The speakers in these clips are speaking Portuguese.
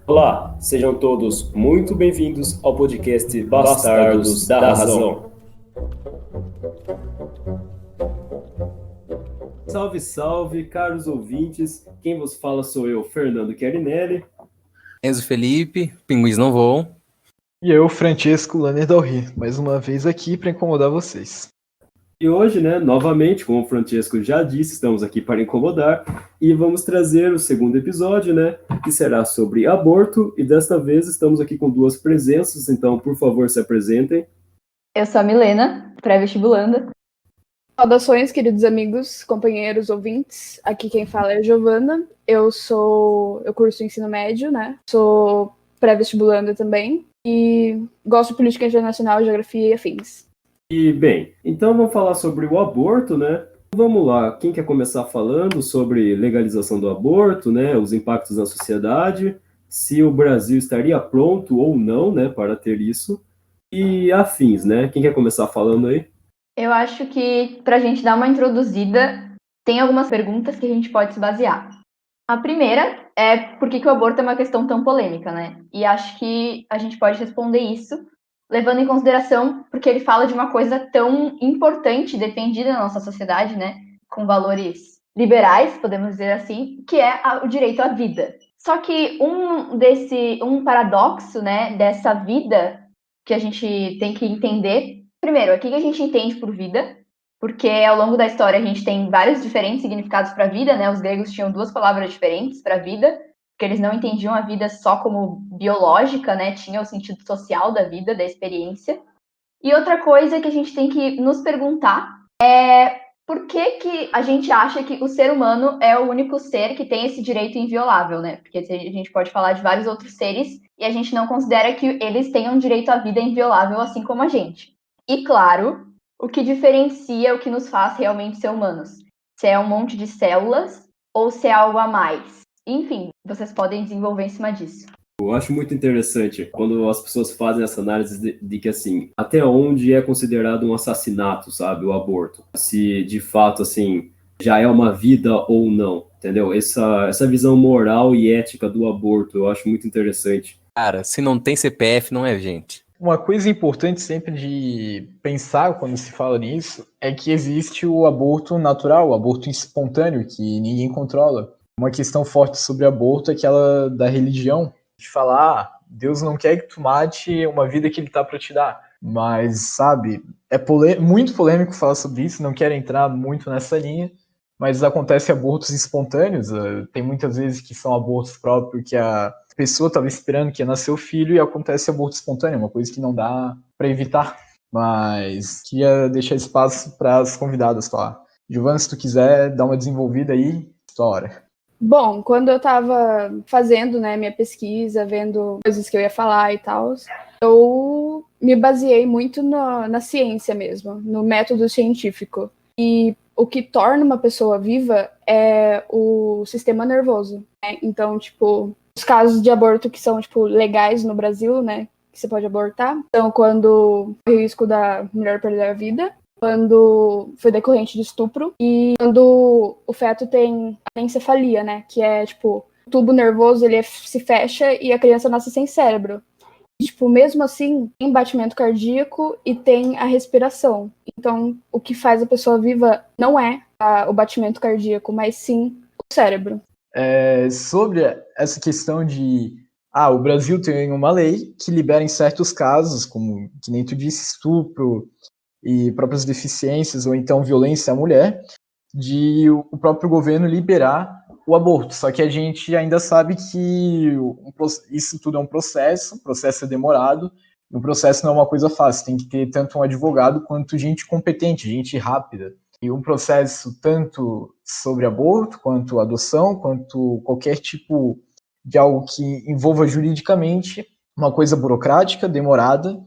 Olá, sejam todos muito bem-vindos ao podcast Bastardos da Razão. Salve, salve, caros ouvintes. Quem vos fala sou eu, Fernando Chiarinelli. Enzo Felipe, pinguins não voam. E eu, Francesco Lanner Dalry, mais uma vez aqui para incomodar vocês. E hoje, novamente, como o Francesco já disse, estamos aqui para incomodar e vamos trazer o segundo episódio, que será sobre aborto, e desta vez estamos aqui com duas presenças, então, por favor, se apresentem. Eu sou a Milena, pré-vestibulanda. Saudações, queridos amigos, companheiros, ouvintes. Aqui quem fala é a Giovana. Eu curso ensino médio, Sou pré-vestibulanda também e gosto de política internacional, geografia e afins. E, bem, então vamos falar sobre o aborto, Vamos lá, quem quer começar falando sobre legalização do aborto, os impactos na sociedade, se o Brasil estaria pronto ou não, para ter isso, e afins, Quem quer começar falando aí? Eu acho que, para a gente dar uma introduzida, tem algumas perguntas que a gente pode se basear. A primeira é por que o aborto é uma questão tão polêmica, E acho que a gente pode responder isso levando em consideração porque ele fala de uma coisa tão importante, defendida na nossa sociedade, com valores liberais, podemos dizer assim, que é o direito à vida. Só que um paradoxo, dessa vida que a gente tem que entender. Primeiro, o que a gente entende por vida? Porque ao longo da história a gente tem vários diferentes significados para a vida, Os gregos tinham duas palavras diferentes para a vida, porque eles não entendiam a vida só como biológica, Tinha o sentido social da vida, da experiência. E outra coisa que a gente tem que nos perguntar é por que a gente acha que o ser humano é o único ser que tem esse direito inviolável, Porque a gente pode falar de vários outros seres e a gente não considera que eles tenham direito à vida inviolável assim como a gente. E, claro, o que diferencia, o que nos faz realmente ser humanos. Se é um monte de células ou se é algo a mais. Enfim, vocês podem desenvolver em cima disso. Eu acho muito interessante quando as pessoas fazem essa análise de que, assim, até onde é considerado um assassinato, sabe, o aborto. Se, de fato, assim, já é uma vida ou não, entendeu? Essa visão moral e ética do aborto, eu acho muito interessante. Cara, se não tem CPF, não é gente. Uma coisa importante sempre de pensar quando se fala nisso é que existe o aborto natural, o aborto espontâneo, que ninguém controla. Uma questão forte sobre aborto é aquela da religião, de falar, Deus não quer que tu mate uma vida que ele tá para te dar. Mas, sabe, é muito polêmico falar sobre isso, não quero entrar muito nessa linha, mas acontece abortos espontâneos, tem muitas vezes que são abortos próprios que a pessoa estava esperando que ia nascer o filho e acontece aborto espontâneo, uma coisa que não dá para evitar. Mas queria deixar espaço para as convidadas falar. Giovana, se tu quiser dar uma desenvolvida aí, tua hora. Bom, quando eu estava fazendo, minha pesquisa, vendo coisas que eu ia falar e tal, eu me baseei muito na ciência mesmo, no método científico. E o que torna uma pessoa viva é o sistema nervoso, Então, os casos de aborto que são, legais no Brasil, que você pode abortar, então quando o risco da mulher perder a vida, quando foi decorrente de estupro e quando o feto tem anencefalia, que é, o tubo nervoso, ele se fecha e a criança nasce sem cérebro. E, mesmo assim, tem batimento cardíaco e tem a respiração. Então, o que faz a pessoa viva não é o batimento cardíaco, mas sim o cérebro. Sobre essa questão de o Brasil tem uma lei que libera em certos casos, como que nem tu disse, estupro e próprias deficiências ou então violência à mulher, de o próprio governo liberar o aborto. Só que a gente ainda sabe que isso tudo é um processo, o processo é demorado, e o processo não é uma coisa fácil, tem que ter tanto um advogado quanto gente competente, gente rápida. E um processo tanto sobre aborto, quanto adoção, quanto qualquer tipo de algo que envolva juridicamente, uma coisa burocrática, demorada,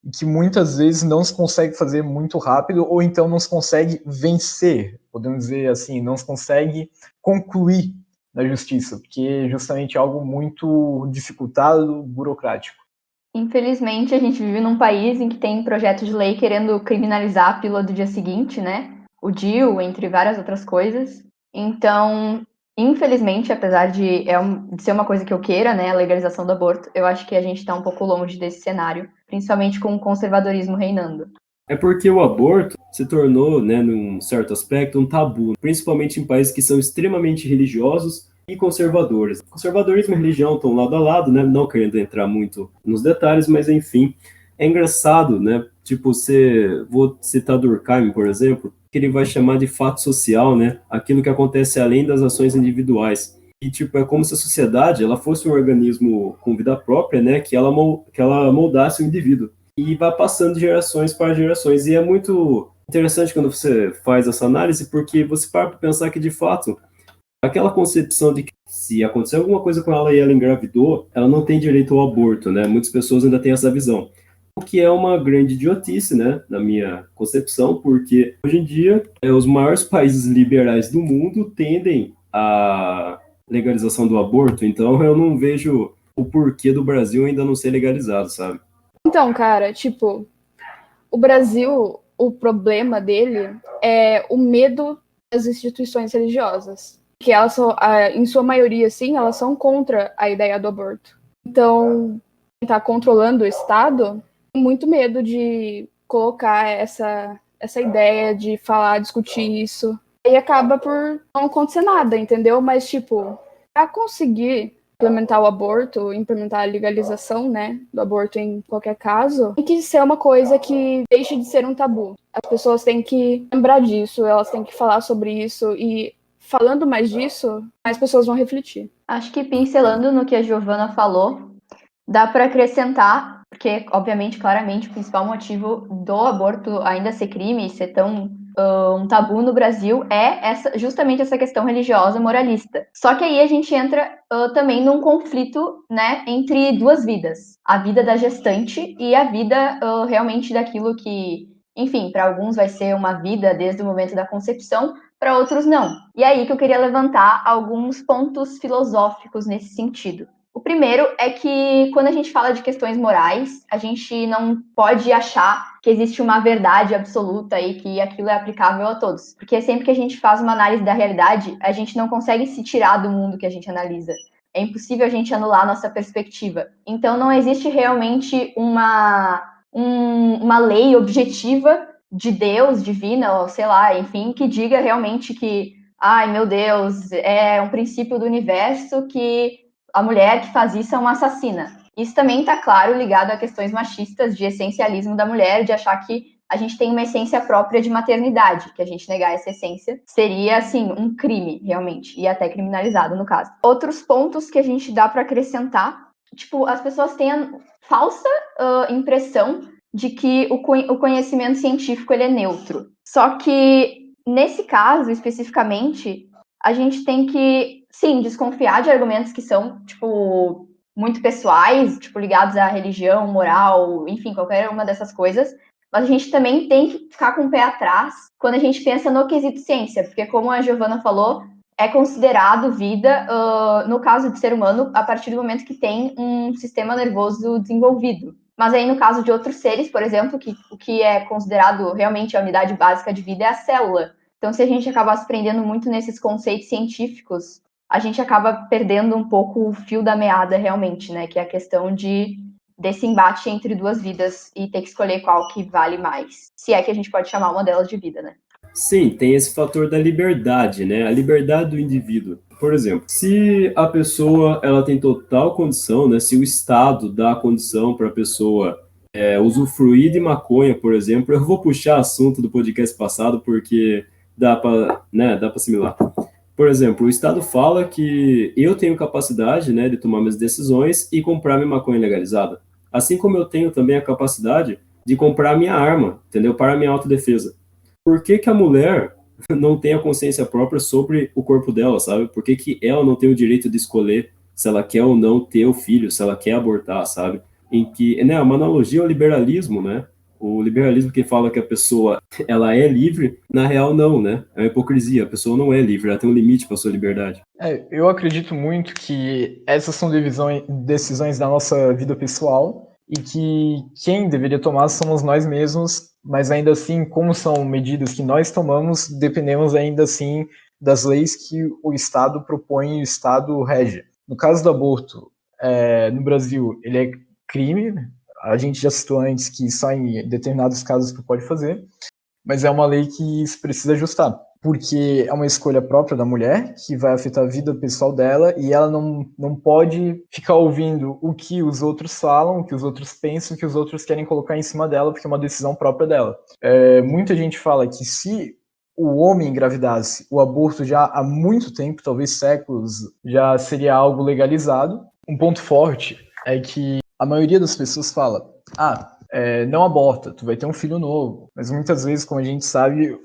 e que muitas vezes não se consegue fazer muito rápido, ou então não se consegue vencer, podemos dizer assim, não se consegue concluir na justiça, porque é justamente algo muito dificultado, burocrático. Infelizmente, a gente vive num país em que tem projeto de lei querendo criminalizar a pílula do dia seguinte, O DIU, entre várias outras coisas. Então, infelizmente, apesar de ser uma coisa que eu queira, né, a legalização do aborto, eu acho que a gente está um pouco longe desse cenário, principalmente com o conservadorismo reinando. É porque o aborto se tornou, né, num certo aspecto, um tabu, principalmente em países que são extremamente religiosos e conservadores. Conservadorismo e religião estão lado a lado, né, não querendo entrar muito nos detalhes, mas enfim, é engraçado, né, tipo, vou citar Durkheim, por exemplo, que ele vai chamar de fato social, né, aquilo que acontece além das ações individuais. E, tipo, é como se a sociedade, ela fosse um organismo com vida própria, né, que ela moldasse o indivíduo. E vai passando de gerações para gerações. E é muito interessante quando você faz essa análise, porque você para pensar que, de fato, aquela concepção de que se acontecer alguma coisa com ela e ela engravidou, ela não tem direito ao aborto, né? Muitas pessoas ainda têm essa visão. O que é uma grande idiotice, né? Na minha concepção, porque hoje em dia, os maiores países liberais do mundo tendem à legalização do aborto, então eu não vejo o porquê do Brasil ainda não ser legalizado, sabe? Então, cara, tipo, o Brasil, o problema dele é o medo das instituições religiosas. Que elas são, em sua maioria, sim, elas são contra a ideia do aborto. Então, quem está controlando o Estado tem muito medo de colocar essa ideia, de falar, discutir isso. E acaba por não acontecer nada, entendeu? Mas, tipo, para conseguir implementar o aborto, implementar a legalização, né, do aborto em qualquer caso, tem que ser uma coisa que deixe de ser um tabu. As pessoas têm que lembrar disso, elas têm que falar sobre isso, e falando mais disso, mais pessoas vão refletir. Acho que pincelando no que a Giovana falou, dá para acrescentar, porque, obviamente, claramente, o principal motivo do aborto ainda ser crime e ser tão um tabu no Brasil é justamente essa questão religiosa moralista. Só que aí a gente entra também num conflito, né, entre duas vidas. A vida da gestante e a vida realmente daquilo que, enfim, para alguns vai ser uma vida desde o momento da concepção, para outros não. E aí que eu queria levantar alguns pontos filosóficos nesse sentido. O primeiro é que, quando a gente fala de questões morais, a gente não pode achar que existe uma verdade absoluta e que aquilo é aplicável a todos. Porque sempre que a gente faz uma análise da realidade, a gente não consegue se tirar do mundo que a gente analisa. É impossível a gente anular a nossa perspectiva. Então, não existe realmente uma lei objetiva de Deus, divina, ou sei lá, enfim, que diga realmente que, ai meu Deus, é um princípio do universo que a mulher que faz isso é uma assassina. Isso também está, claro, ligado a questões machistas de essencialismo da mulher, de achar que a gente tem uma essência própria de maternidade, que a gente negar essa essência seria, assim, um crime, realmente, e até criminalizado, no caso. Outros pontos que a gente dá para acrescentar, tipo, as pessoas têm a falsa impressão de que o conhecimento científico ele é neutro. Só que, nesse caso, especificamente, a gente tem que, sim, desconfiar de argumentos que são, tipo, muito pessoais, tipo, ligados à religião, moral, enfim, qualquer uma dessas coisas. Mas a gente também tem que ficar com o pé atrás quando a gente pensa no quesito ciência, porque, como a Giovana falou, é considerado vida, no caso de ser humano, a partir do momento que tem um sistema nervoso desenvolvido. Mas aí, no caso de outros seres, por exemplo, o que é considerado realmente a unidade básica de vida é a célula. Então, se a gente acabar se prendendo muito nesses conceitos científicos, a gente acaba perdendo um pouco o fio da meada realmente, né? Que é a questão desse embate entre duas vidas e ter que escolher qual que vale mais. Se é que a gente pode chamar uma delas de vida, né? Sim, tem esse fator da liberdade, né? A liberdade do indivíduo. Por exemplo, se a pessoa ela tem total condição, né? Se o Estado dá a condição para a pessoa usufruir de maconha, por exemplo, eu vou puxar assunto do podcast passado porque dá para, né? Dá para assimilar. Por exemplo, o Estado fala que eu tenho capacidade, né, de tomar minhas decisões e comprar minha maconha legalizada. Assim como eu tenho também a capacidade de comprar minha arma, entendeu? Para a minha autodefesa. Por que que a mulher não tem a consciência própria sobre o corpo dela, sabe? Por que que ela não tem o direito de escolher se ela quer ou não ter o filho, se ela quer abortar, sabe? Em que, né, uma analogia ao liberalismo, né? O liberalismo que fala que a pessoa ela é livre, na real não, né? É uma hipocrisia, a pessoa não é livre, ela tem um limite para sua liberdade. Eu acredito muito que essas são decisões da nossa vida pessoal e que quem deveria tomar somos nós mesmos, mas ainda assim, como são medidas que nós tomamos, dependemos ainda assim das leis que o Estado propõe e o Estado rege. No caso do aborto, no Brasil, ele é crime. A gente já citou antes que só em determinados casos tu pode fazer, mas é uma lei que se precisa ajustar, porque é uma escolha própria da mulher, que vai afetar a vida pessoal dela, e ela não pode ficar ouvindo o que os outros falam, o que os outros pensam, o que os outros querem colocar em cima dela, porque é uma decisão própria dela. Muita gente fala que se o homem engravidasse, o aborto já há muito tempo, talvez séculos, já seria algo legalizado. Um ponto forte é que a maioria das pessoas fala, não aborta, tu vai ter um filho novo. Mas muitas vezes, como a gente sabe,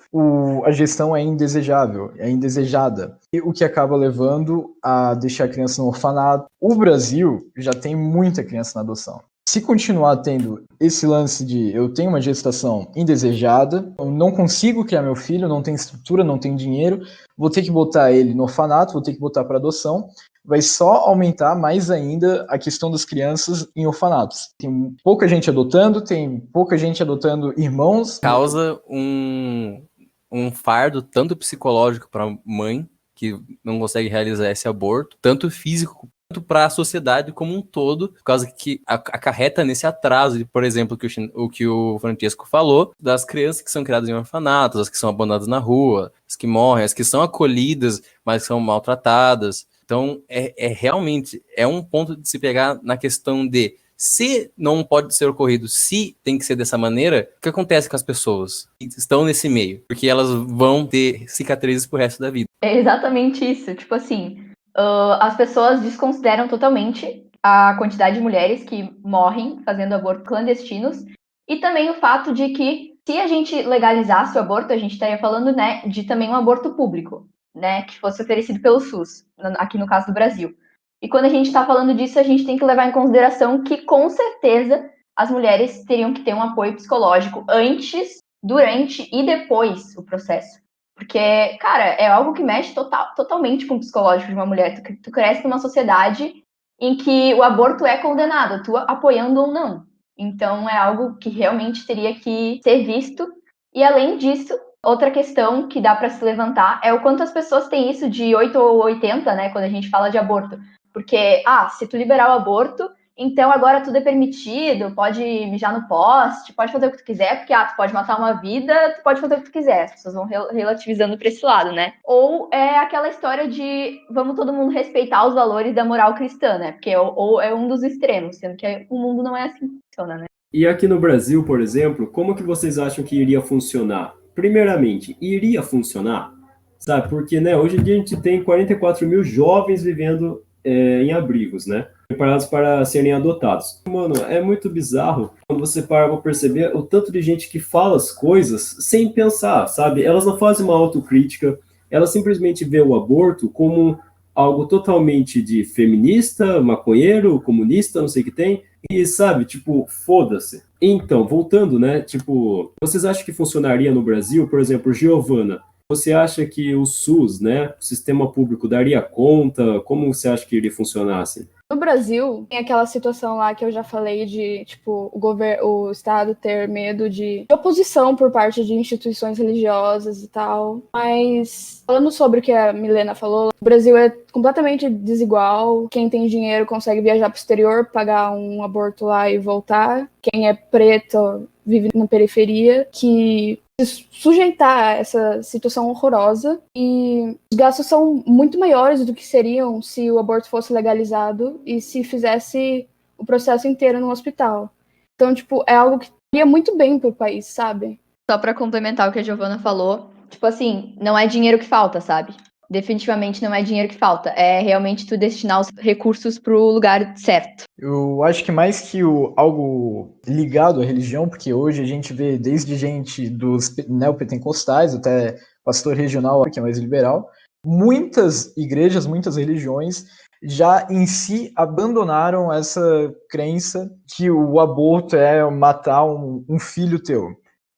a gestão é indesejável, é indesejada. E o que acaba levando a deixar a criança no orfanato. O Brasil já tem muita criança na adoção. Se continuar tendo esse lance de eu tenho uma gestação indesejada, eu não consigo criar meu filho, não tenho estrutura, não tenho dinheiro, vou ter que botar ele no orfanato, vou ter que botar para adoção, vai só aumentar mais ainda a questão das crianças em orfanatos. Tem pouca gente adotando, tem pouca gente adotando irmãos. Causa um fardo tanto psicológico para a mãe, que não consegue realizar esse aborto, tanto físico quanto para a sociedade como um todo, por causa que acarreta nesse atraso, por exemplo, o que o Francesco falou, das crianças que são criadas em orfanatos, as que são abandonadas na rua, as que morrem, as que são acolhidas, mas são maltratadas. Então, realmente um ponto de se pegar na questão de se não pode ser ocorrido, se tem que ser dessa maneira, o que acontece com as pessoas que estão nesse meio? Porque elas vão ter cicatrizes pro resto da vida. É exatamente isso. Tipo assim, as pessoas desconsideram totalmente a quantidade de mulheres que morrem fazendo aborto clandestinos e também o fato de que se a gente legalizasse o aborto, a gente estaria falando, né, de também um aborto público, né, que fosse oferecido pelo SUS, aqui no caso do Brasil. E quando a gente está falando disso, a gente tem que levar em consideração que, com certeza, as mulheres teriam que ter um apoio psicológico antes, durante e depois o processo. Porque, cara, é algo que mexe totalmente com o psicológico de uma mulher. Tu cresce numa sociedade em que o aborto é condenado, tu apoiando ou não. Então, é algo que realmente teria que ser visto. E, além disso, outra questão que dá para se levantar é o quanto as pessoas têm isso de 8 ou 80, né, quando a gente fala de aborto. Porque, se tu liberar o aborto, então agora tudo é permitido, pode mijar no poste, pode fazer o que tu quiser, porque, tu pode matar uma vida, tu pode fazer o que tu quiser. As pessoas vão relativizando para esse lado, né? Ou é aquela história de vamos todo mundo respeitar os valores da moral cristã, né? Porque ou é um dos extremos, sendo que o mundo não é assim que funciona, né? E aqui no Brasil, por exemplo, como que vocês acham que iria funcionar? Primeiramente, iria funcionar? Sabe, porque, né, hoje em dia a gente tem 44 mil jovens vivendo em abrigos, né? Preparados para serem adotados. Mano, é muito bizarro quando você para pra perceber o tanto de gente que fala as coisas sem pensar, sabe? Elas não fazem uma autocrítica, elas simplesmente vê o aborto como algo totalmente de feminista, maconheiro, comunista, não sei o que tem, e sabe, tipo, foda-se. Então, voltando, né, tipo, vocês acham que funcionaria no Brasil? Por exemplo, Giovana, você acha que o SUS, né, o sistema público daria conta? Como você acha que iria funcionar assim? No Brasil, tem aquela situação lá que eu já falei de, tipo, o Estado ter medo de oposição por parte de instituições religiosas e tal. Mas, falando sobre o que a Milena falou, o Brasil é completamente desigual. Quem tem dinheiro consegue viajar para o exterior, pagar um aborto lá e voltar. Quem é preto vive na periferia, que se sujeitar a essa situação horrorosa, e os gastos são muito maiores do que seriam se o aborto fosse legalizado e se fizesse o processo inteiro no hospital. Então, tipo, é algo que iria muito bem pro país, sabe? Só pra complementar o que a Giovana falou, tipo assim, não é dinheiro que falta, sabe? Definitivamente não é dinheiro que falta, é realmente tu destinar os recursos pro lugar certo. Eu acho que mais que algo ligado à religião, porque hoje a gente vê desde gente dos neopentecostais até pastor regional, que é mais liberal, muitas igrejas, muitas religiões já em si abandonaram essa crença que o aborto é matar um filho teu.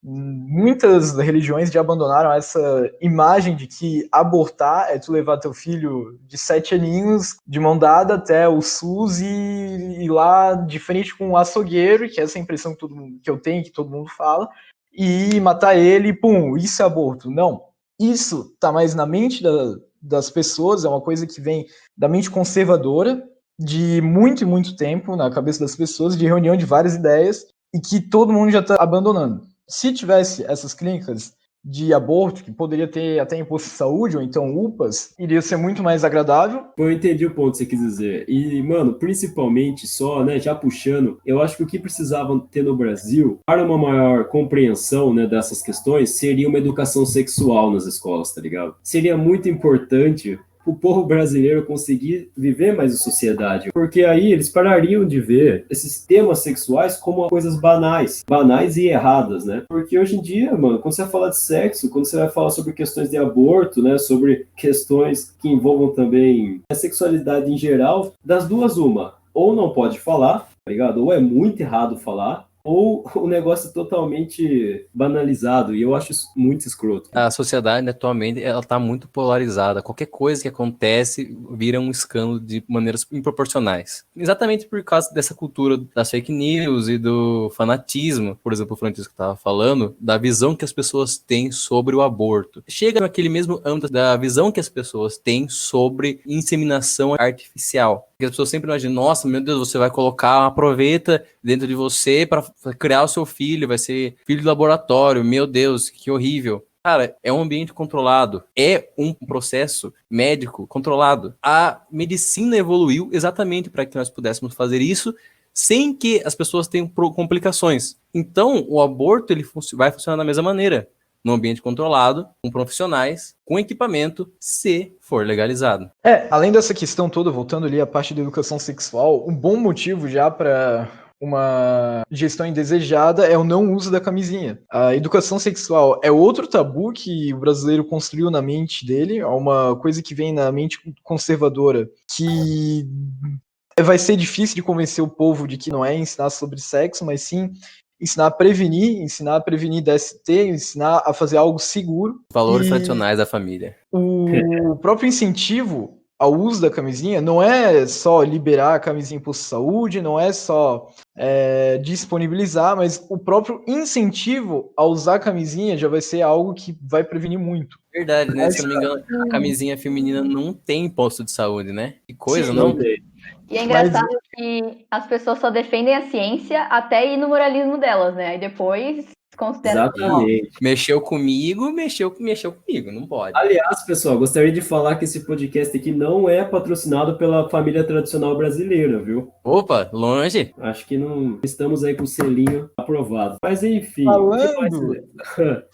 Muitas religiões já abandonaram essa imagem de que abortar é tu levar teu filho de 7 aninhos de mão dada até o SUS e ir lá de frente com um açougueiro, que é essa impressão que eu tenho, que todo mundo fala, e matar ele, pum, isso é aborto. Não. isso está mais na mente das pessoas, é uma coisa que vem da mente conservadora, de muito e muito tempo na cabeça das pessoas, de reunião de várias ideias, e que todo mundo já está abandonando. Se tivesse essas clínicas de aborto, que poderia ter até imposto de saúde, ou então UPAs, iria ser muito mais agradável. Eu entendi o ponto que você quis dizer. E, mano, principalmente só, né, já puxando, eu acho que o que precisavam ter no Brasil, para uma maior compreensão, né, dessas questões, seria uma educação sexual nas escolas, tá ligado? Seria muito importante o povo brasileiro conseguir viver mais em sociedade, porque aí eles parariam de ver esses temas sexuais como coisas banais e erradas, né? Porque hoje em dia, mano, quando você vai falar de sexo, quando você vai falar sobre questões de aborto, né, sobre questões que envolvam também a sexualidade em geral, das duas uma, ou não pode falar, tá ligado? Ou é muito errado falar, ou o negócio é totalmente banalizado, e eu acho isso muito escroto. A sociedade, atualmente, ela tá muito polarizada. Qualquer coisa que acontece vira um escândalo de maneiras improporcionais. Exatamente por causa dessa cultura das fake news e do fanatismo, por exemplo, o Francisco estava falando, da visão que as pessoas têm sobre o aborto. Chega naquele mesmo âmbito da visão que as pessoas têm sobre inseminação artificial. Porque as pessoas sempre imaginam, nossa, meu Deus, você vai colocar uma proveta dentro de você para criar o seu filho, vai ser filho de laboratório, meu Deus, que horrível. Cara, é um ambiente controlado, é um processo médico controlado. A medicina evoluiu exatamente para que nós pudéssemos fazer isso sem que as pessoas tenham complicações. Então, o aborto ele vai funcionar da mesma maneira, num ambiente controlado, com profissionais, com equipamento, se for legalizado. Além dessa questão toda, voltando ali à parte da educação sexual, um bom motivo já para uma gestão indesejada é o não uso da camisinha. A educação sexual é outro tabu que o brasileiro construiu na mente dele, é uma coisa que vem na mente conservadora, que vai ser difícil de convencer o povo de que não é ensinar sobre sexo, mas sim ensinar a prevenir DST, ensinar a fazer algo seguro. Valores tradicionais da família. O próprio incentivo ao uso da camisinha não é só liberar a camisinha por saúde, não é só disponibilizar, mas o próprio incentivo a usar a camisinha já vai ser algo que vai prevenir muito. Verdade, né? Se eu não me engano, a camisinha feminina não tem posto de saúde, né? Que coisa, Sim, não? tem. E é engraçado que as pessoas só defendem a ciência até ir no moralismo delas, né? Aí depois consideram. Exatamente. Mexeu comigo, mexeu comigo, não pode. Aliás, pessoal, gostaria de falar que esse podcast aqui não é patrocinado pela família tradicional brasileira, viu? Opa, longe. Acho que não estamos aí com o selinho aprovado. Mas enfim.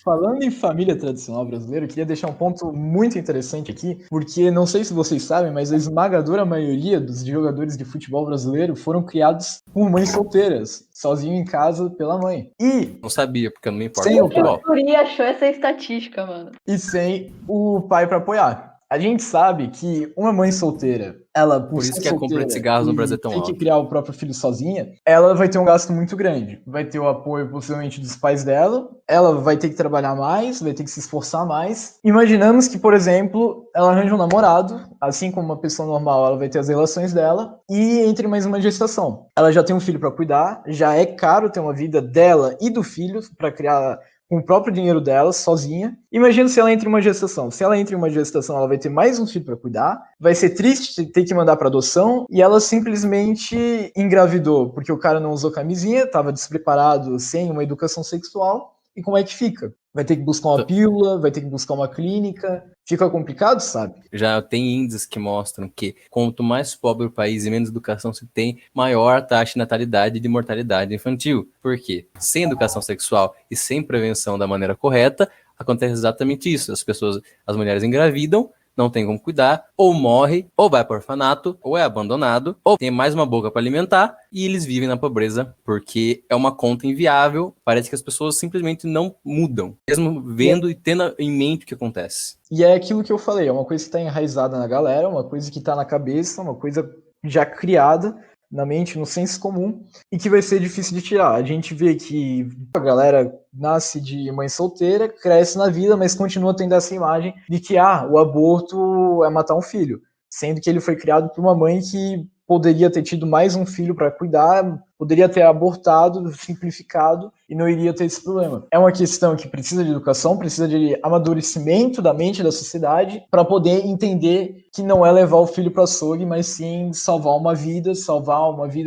Falando em família tradicional brasileira, eu queria deixar um ponto muito interessante aqui, porque não sei se vocês sabem, mas a esmagadora maioria dos jogadores de futebol brasileiro foram criados por mães solteiras, sozinho em casa pela mãe. E não sabia, porque eu não me importo sem com o futebol. Yuri achou essa estatística, mano. E sem o pai para apoiar. A gente sabe que uma mãe solteira, ela por isso que a compra de cigarros no Brasil é tão alta, tem que criar o próprio filho sozinha, ela vai ter um gasto muito grande. Vai ter o apoio possivelmente dos pais dela, ela vai ter que trabalhar mais, vai ter que se esforçar mais. Imaginamos que, por exemplo, ela arranja um namorado, assim como uma pessoa normal, ela vai ter as relações dela e entre mais uma gestação. Ela já tem um filho para cuidar, já é caro ter uma vida dela e do filho para criar com o próprio dinheiro dela, sozinha. Imagina se ela entra em uma gestação. Se ela entra em uma gestação, ela vai ter mais um filho para cuidar. Vai ser triste ter que mandar para adoção. E ela simplesmente engravidou, porque o cara não usou camisinha, estava despreparado, sem uma educação sexual. E como é que fica? Vai ter que buscar uma pílula, vai ter que buscar uma clínica. Fica complicado, sabe? Já tem índices que mostram que quanto mais pobre o país e menos educação se tem, maior a taxa de natalidade e de mortalidade infantil. Por quê? Sem educação sexual e sem prevenção da maneira correta, acontece exatamente isso. As mulheres engravidam, não tem como cuidar, ou morre, ou vai para o orfanato, ou é abandonado, ou tem mais uma boca para alimentar, e eles vivem na pobreza, porque é uma conta inviável. Parece que as pessoas simplesmente não mudam, mesmo vendo e tendo em mente o que acontece. E é aquilo que eu falei, é uma coisa que está enraizada na galera, uma coisa que está na cabeça, uma coisa já criada na mente, no senso comum, e que vai ser difícil de tirar. A gente vê que a galera nasce de mãe solteira, cresce na vida, mas continua tendo essa imagem de que o aborto é matar um filho, sendo que ele foi criado por uma mãe que poderia ter tido mais um filho para cuidar, poderia ter abortado, simplificado, e não iria ter esse problema. É uma questão que precisa de educação, precisa de amadurecimento da mente da sociedade para poder entender que não é levar o filho para o açougue, mas sim salvar uma vida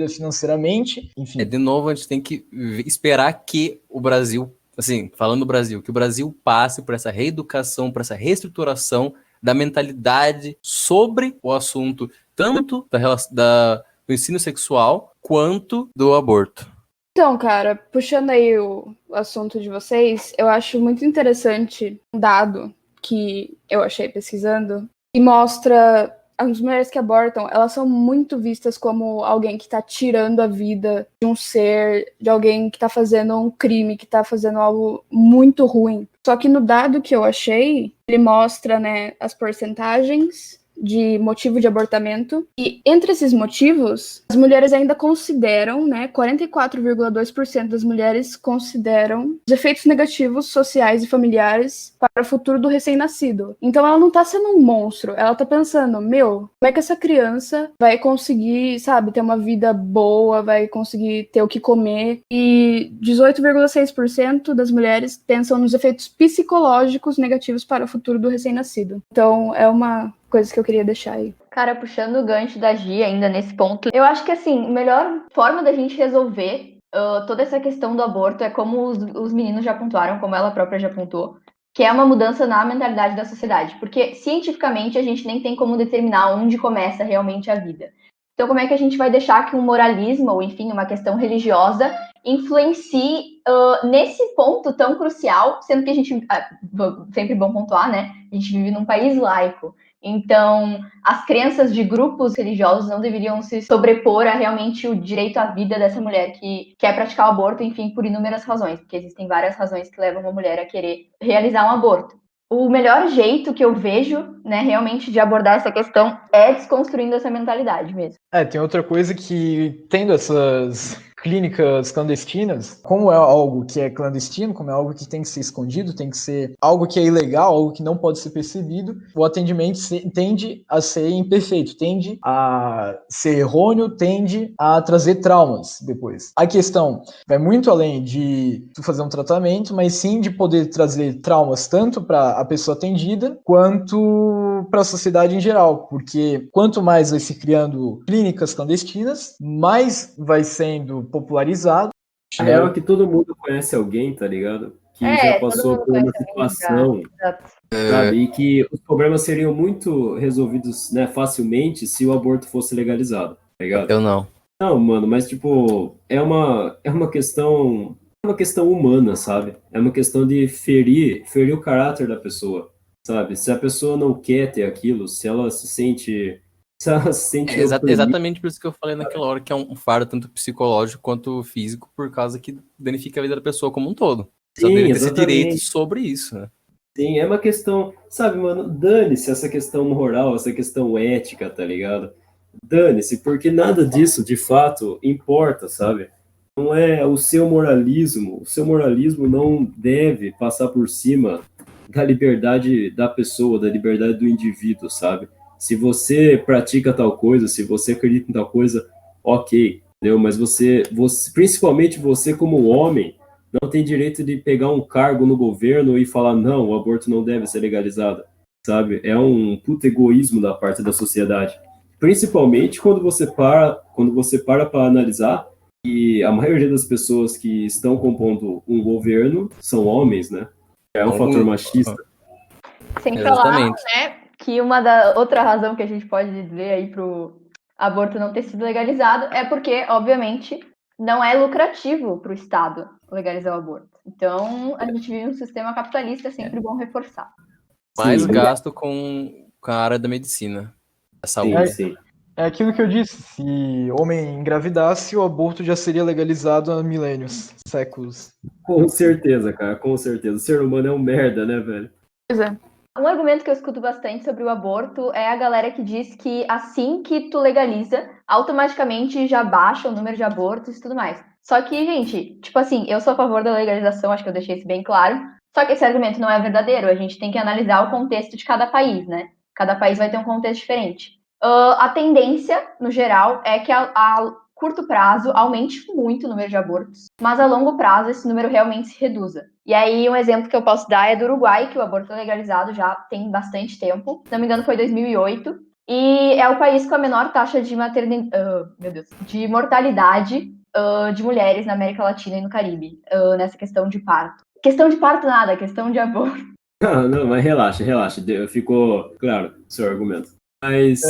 financeiramente, enfim. De novo, a gente tem que esperar que o Brasil, assim, falando do Brasil, que o Brasil passe por essa reeducação, por essa reestruturação da mentalidade sobre o assunto, tanto do ensino sexual quanto do aborto. Então, cara, puxando aí o assunto de vocês, eu acho muito interessante um dado que eu achei pesquisando e mostra as mulheres que abortam, elas são muito vistas como alguém que está tirando a vida de um ser, de alguém que está fazendo um crime, que está fazendo algo muito ruim. Só que no dado que eu achei, ele mostra, né, as porcentagens de motivo de abortamento. E entre esses motivos, as mulheres ainda consideram, né, 44,2% das mulheres consideram os efeitos negativos sociais e familiares para o futuro do recém-nascido. Então ela não tá sendo um monstro, ela tá pensando, como é que essa criança vai conseguir, sabe, ter uma vida boa, vai conseguir ter o que comer. E 18,6% das mulheres pensam nos efeitos psicológicos negativos para o futuro do recém-nascido. Então é uma coisa que eu queria deixar aí. Cara, puxando o gancho da Gia ainda nesse ponto, eu acho que, assim, a melhor forma da gente resolver toda essa questão do aborto é como os meninos já pontuaram, como ela própria já pontuou, que é uma mudança na mentalidade da sociedade. Porque, cientificamente, a gente nem tem como determinar onde começa realmente a vida. Então, como é que a gente vai deixar que um moralismo, ou, enfim, uma questão religiosa, influencie nesse ponto tão crucial, sendo que a gente, sempre bom pontuar, né? A gente vive num país laico. Então, as crenças de grupos religiosos não deveriam se sobrepor a realmente o direito à vida dessa mulher que quer praticar o aborto, enfim, por inúmeras razões, porque existem várias razões que levam uma mulher a querer realizar um aborto. O melhor jeito que eu vejo, né, realmente de abordar essa questão é desconstruindo essa mentalidade mesmo. Tem outra coisa que, tendo essas clínicas clandestinas, como é algo que é clandestino, como é algo que tem que ser escondido, tem que ser algo que é ilegal, algo que não pode ser percebido, o atendimento tende a ser imperfeito, tende a ser errôneo, tende a trazer traumas depois. A questão vai muito além de tu fazer um tratamento, mas sim de poder trazer traumas tanto para a pessoa atendida, quanto para a sociedade em geral, porque quanto mais vai se criando clínicas clandestinas, mais vai sendo popularizado. A real é que todo mundo conhece alguém, tá ligado? Que já passou por uma situação, sabe? E que os problemas seriam muito resolvidos, né, facilmente se o aborto fosse legalizado, tá ligado? Eu não. Não, mano, mas tipo, é uma questão humana, sabe? É uma questão de ferir o caráter da pessoa, sabe? Se a pessoa não quer ter aquilo, se ela se sente oprimida, Exatamente por isso que eu falei naquela hora que é um fardo tanto psicológico quanto físico, por causa que danifica a vida da pessoa como um todo. Só deve ter esse direito sobre isso, né? Sim, é uma questão, sabe, mano, dane-se essa questão moral, essa questão ética, tá ligado? Dane-se, porque nada disso, de fato, importa, sabe? Não é o seu moralismo não deve passar por cima da liberdade da pessoa, da liberdade do indivíduo, sabe? Se você pratica tal coisa, se você acredita em tal coisa, ok, entendeu? Mas você, principalmente você como homem, não tem direito de pegar um cargo no governo e falar, não, o aborto não deve ser legalizado, sabe? É um puto egoísmo da parte da sociedade. Principalmente quando você para para analisar que a maioria das pessoas que estão compondo um governo são homens, né? É um fator machista. Sem falar, né, que outra razão que a gente pode dizer aí pro aborto não ter sido legalizado é porque, obviamente, não é lucrativo para o Estado legalizar o aborto. Então, a gente vive um sistema capitalista, é sempre bom reforçar. Mais gasto com a área da medicina, da saúde. Sim. É aquilo que eu disse, se homem engravidasse, o aborto já seria legalizado há milênios, séculos. Com certeza, cara, com certeza. O ser humano é um merda, né, velho? Pois é. Um argumento que eu escuto bastante sobre o aborto é a galera que diz que assim que tu legaliza, automaticamente já baixa o número de abortos e tudo mais. Só que, gente, tipo assim, eu sou a favor da legalização, acho que eu deixei isso bem claro. Só que esse argumento não é verdadeiro, a gente tem que analisar o contexto de cada país, né? Cada país vai ter um contexto diferente. A tendência, no geral, é que a curto prazo aumente muito o número de abortos, mas a longo prazo esse número realmente se reduza. E aí um exemplo que eu posso dar é do Uruguai, que o aborto é legalizado já tem bastante tempo, se não me engano foi 2008, e é o país com a menor taxa de de mortalidade de mulheres na América Latina e no Caribe, nessa questão de parto. Questão de parto nada, questão de aborto. Não, mas relaxa. Ficou claro o seu argumento. Mas,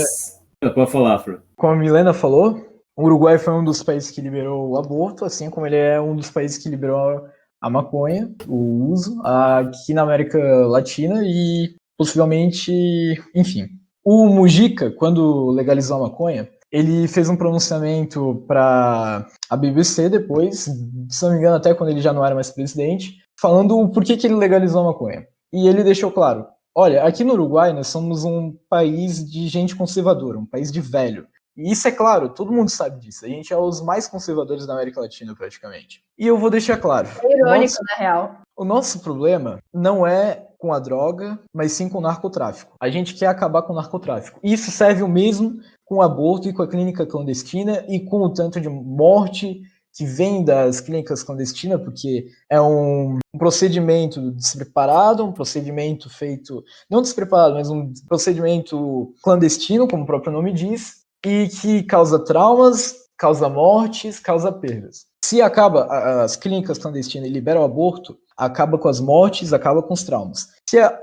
pode falar, Fran. Como a Milena falou, o Uruguai foi um dos países que liberou o aborto, assim como ele é um dos países que liberou a maconha, o uso, aqui na América Latina e possivelmente, enfim. O Mujica, quando legalizou a maconha, ele fez um pronunciamento para a BBC depois, se não me engano até quando ele já não era mais presidente, falando o porquê que ele legalizou a maconha. E ele deixou claro, olha, aqui no Uruguai nós somos um país de gente conservadora, um país de velho. E isso é claro, todo mundo sabe disso. A gente é os mais conservadores da América Latina, praticamente. E eu vou deixar claro. É irônico, na real. O nosso problema não é com a droga, mas sim com o narcotráfico. A gente quer acabar com o narcotráfico. Isso serve o mesmo com o aborto e com a clínica clandestina e com o tanto de morte que vem das clínicas clandestinas, porque é um procedimento despreparado, um procedimento feito, não despreparado, mas um procedimento clandestino, como o próprio nome diz, e que causa traumas, causa mortes, causa perdas. Se acaba as clínicas clandestinas e libera o aborto, acaba com as mortes, acaba com os traumas.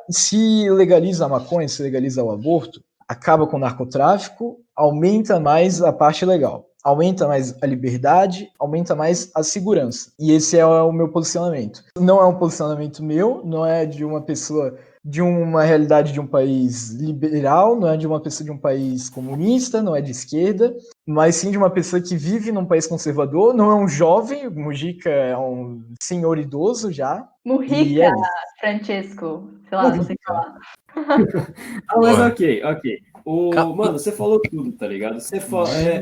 Se legaliza a maconha, se legaliza o aborto, acaba com o narcotráfico, aumenta mais a parte legal. Aumenta mais a liberdade, aumenta mais a segurança. E esse é o meu posicionamento. Não é um posicionamento meu, não é de uma pessoa de uma realidade de um país liberal, não é de uma pessoa de um país comunista, não é de esquerda, mas sim de uma pessoa que vive num país conservador, não é um jovem, o Mujica é um senhor idoso já. Mujica, Francesco, sei lá, não sei falar. Mas ok. Mano, você falou tudo, tá ligado?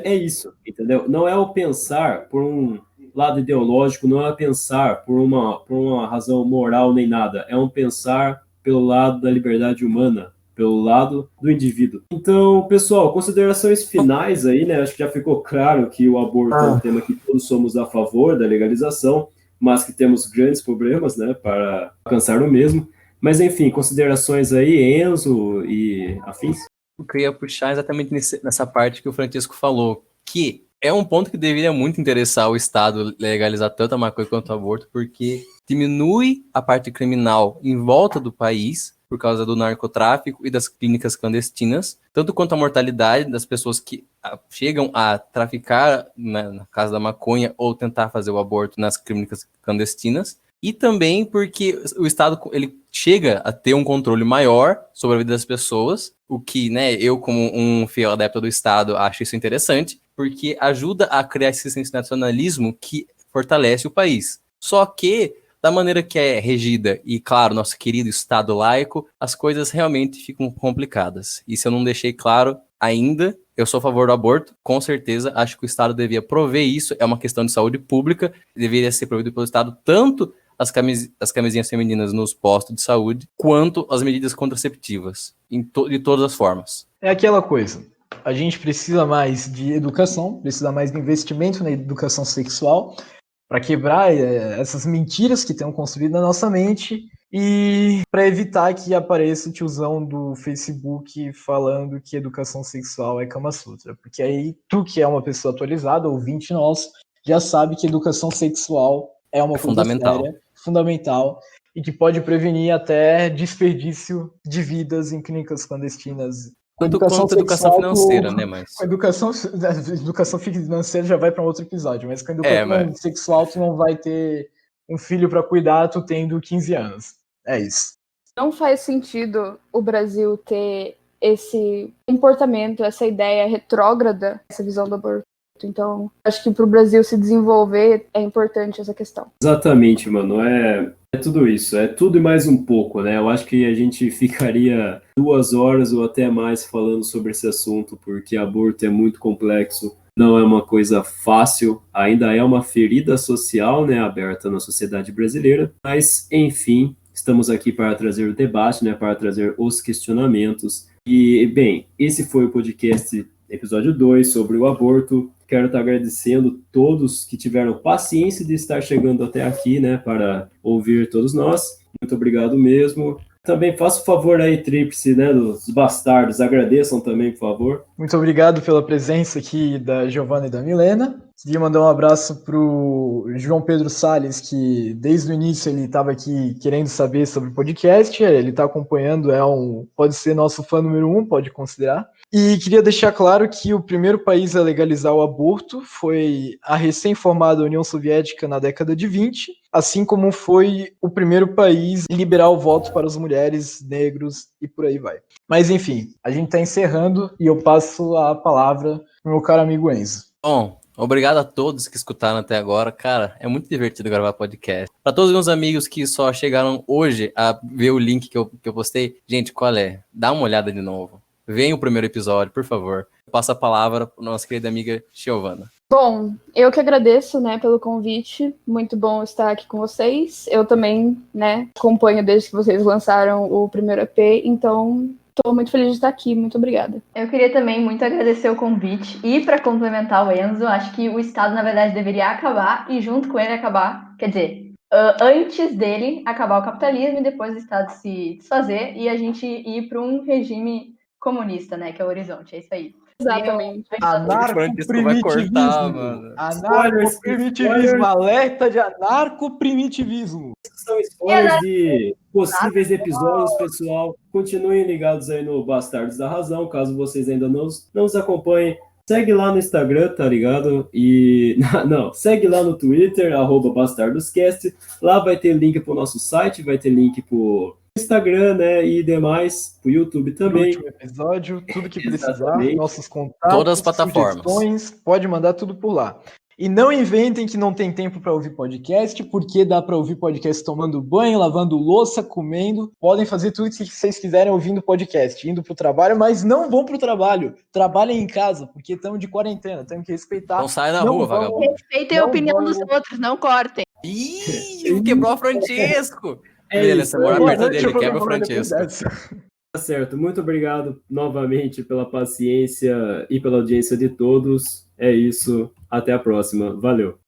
É isso, entendeu? Não é o pensar por um lado ideológico, não é pensar por uma razão moral nem nada. É um pensar pelo lado da liberdade humana, pelo lado do indivíduo. Então, pessoal, considerações finais aí, né? Acho que já ficou claro que o aborto é um tema que todos somos a favor da legalização, mas que temos grandes problemas, né, para alcançar o mesmo. Mas, enfim, considerações aí, Enzo e afins? Eu queria puxar exatamente nessa parte que o Francisco falou, que é um ponto que deveria muito interessar o Estado legalizar tanto a maconha quanto o aborto, porque diminui a parte criminal em volta do país, por causa do narcotráfico e das clínicas clandestinas, tanto quanto a mortalidade das pessoas que chegam a traficar na casa da maconha ou tentar fazer o aborto nas clínicas clandestinas, e também porque o Estado ele chega a ter um controle maior sobre a vida das pessoas, o que, né, eu como um fiel adepto do Estado acho isso interessante, porque ajuda a criar esse nacionalismo que fortalece o país. Só que, da maneira que é regida, e claro, nosso querido Estado laico, as coisas realmente ficam complicadas. E se eu não deixei claro ainda, eu sou a favor do aborto, com certeza, acho que o Estado devia prover isso, é uma questão de saúde pública, deveria ser provido pelo Estado tanto as camisinhas femininas nos postos de saúde, quanto as medidas contraceptivas, de todas as formas. É aquela coisa, a gente precisa mais de educação, precisa mais de investimento na educação sexual, para quebrar essas mentiras que estão construídas na nossa mente e para evitar que apareça o tiozão do Facebook falando que educação sexual é Kama Sutra. Porque aí tu que é uma pessoa atualizada, ouvinte nosso, já sabe que educação sexual é uma coisa séria, fundamental, e que pode prevenir até desperdício de vidas em clínicas clandestinas. Quanto educação financeira, né? Mas... Com a educação financeira já vai para outro episódio, mas com a educação sexual tu não vai ter um filho para cuidar tu tendo 15 anos. É isso. Não faz sentido o Brasil ter esse comportamento, essa ideia retrógrada, essa visão do aborto. Então, acho que para o Brasil se desenvolver é importante essa questão. Exatamente, mano. É tudo isso. É tudo e mais um pouco, né? Eu acho que a gente ficaria 2 horas ou até mais falando sobre esse assunto, porque aborto é muito complexo, não é uma coisa fácil, ainda é uma ferida social, né, aberta na sociedade brasileira. Mas, enfim, estamos aqui para trazer o debate, né, para trazer os questionamentos. E, bem, esse foi o podcast episódio 2 sobre o aborto. Quero estar agradecendo todos que tiveram paciência de estar chegando até aqui, né, para ouvir todos nós. Muito obrigado mesmo. Também faça o favor aí, tríplice, né, dos bastardos. Agradeçam também, por favor. Muito obrigado pela presença aqui da Giovana e da Milena. Queria mandar um abraço pro João Pedro Salles, que desde o início ele estava aqui querendo saber sobre o podcast. Ele está acompanhando, pode ser nosso fã número 1, pode considerar. E queria deixar claro que o primeiro país a legalizar o aborto foi a recém-formada União Soviética na década de 20, assim como foi o primeiro país a liberar o voto para as mulheres, negros e por aí vai. Mas enfim, a gente está encerrando e eu passo a palavra para o meu caro amigo Enzo. Bom, obrigado a todos que escutaram até agora. Cara, é muito divertido gravar podcast. Para todos os meus amigos que só chegaram hoje a ver o link que eu postei, gente, qual é? Dá uma olhada de novo. Venha o primeiro episódio, por favor. Passo a palavra para nossa querida amiga Giovana. Bom, eu que agradeço, né, pelo convite. Muito bom estar aqui com vocês. Eu também, né, acompanho desde que vocês lançaram o primeiro EP, então estou muito feliz de estar aqui. Muito obrigada. Eu queria também muito agradecer o convite e para complementar o Enzo, acho que o Estado, na verdade, deveria acabar e junto com ele acabar, quer dizer, antes dele acabar o capitalismo e depois o Estado se desfazer e a gente ir para um regime comunista, né, que é o horizonte, é isso aí. Exatamente. Anarcoprimitivismo. Anarcoprimitivismo. Alerta de anarcoprimitivismo. São spoilers de possíveis episódios, pessoal. Continuem ligados aí no Bastardos da Razão, caso vocês ainda não nos acompanhem. Segue lá no Instagram, tá ligado? E não, segue lá no Twitter, @bastardoscast. Lá vai ter link pro nosso site, vai ter link pro Instagram, né, e demais, pro YouTube também. No último episódio, tudo que precisar, Exatamente. nossos contatos, Todas as plataformas. sugestões, pode mandar tudo por lá. E não inventem que não tem tempo para ouvir podcast, porque dá para ouvir podcast tomando banho, lavando louça, comendo. Podem fazer tudo que vocês quiserem ouvindo podcast, indo pro trabalho, mas não vão pro trabalho. Trabalhem em casa, porque estamos de quarentena, temos que respeitar. Não sai da rua, vagabundo. Respeitem a opinião dos outros, não cortem. Ih, quebrou o Francesco. É Ele, isso, essa mora é perto isso. dele, quebra o Francesco. Tá certo, muito obrigado novamente pela paciência e pela audiência de todos. É isso, até a próxima. Valeu.